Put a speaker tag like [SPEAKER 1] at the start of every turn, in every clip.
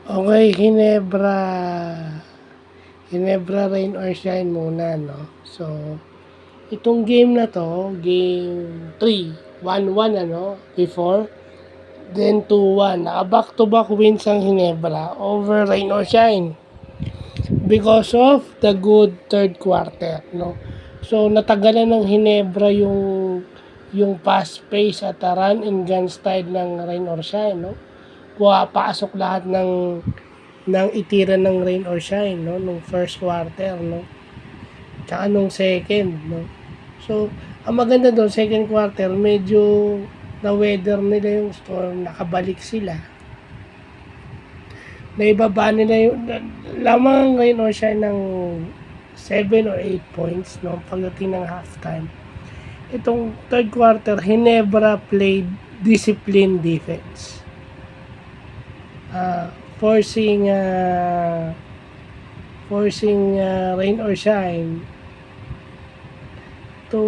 [SPEAKER 1] Okay, Ginebra. Ginebra Rain or Shine muna, no? So, itong game na to, game 3, 1-1 ano, before. Then 2-1. Naka back-to-back wins ang Ginebra over Rain or Shine because of the good third quarter, no? So, natagalan ng Ginebra yung fast pace at run and gun style ng Rain or Shine, no? Pumapasok lahat ng itira ng Rain or Shine, no? Nung first quarter, no? Tsaka nung second, no? So, ang maganda doon, second quarter, medyo na-weather nila yung storm, nakabalik sila. Naibaba nila yung, lamang Rain or Shine ng 7 or 8 points, no? Pagdating ng halftime. Itong third quarter, Ginebra played disciplined defense. Forcing Rain or Shine to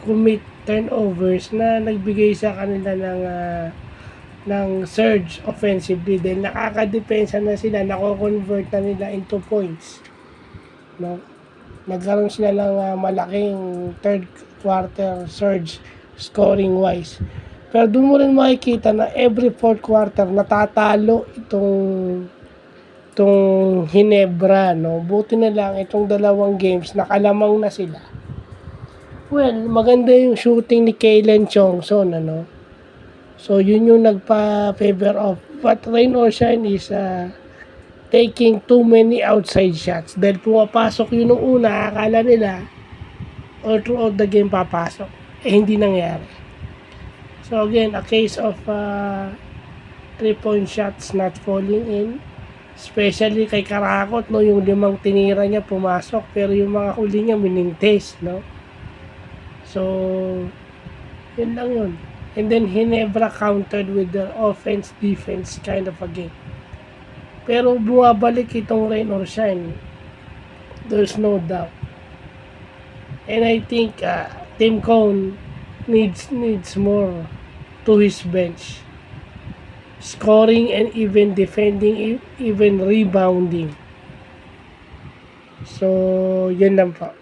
[SPEAKER 1] commit turnovers na nagbigay sa kanila ng surge offensively dahil nakakadepensa na sila, nako-convert na nila into points, no? Nagkaroon sila ng malaking third quarter surge scoring wise. Pero doon mo rin makikita na every fourth quarter natatalo itong Ginebra, no? Buti na lang itong dalawang games nakalamang na sila. Well, maganda yung shooting ni Kalen Chongson, ano? So, yun yung nagpa-favor of. But Rain or Shine is taking too many outside shots. Dahil pumapasok yun nung una, akala nila all throughout the game papasok. Hindi nangyari. So again, a case of 3-point shots not falling in. Especially kay Karakot, no, yung 5 tinira niya pumasok, pero yung mga huli niya minintaste, no. So, yun lang yun. And then Ginebra countered with the offense-defense kind of a game. Pero bumabalik itong Rain or Shine. There's no doubt. And I think Tim Cone needs more to his bench. Scoring and even defending, even rebounding. So, yun lang po.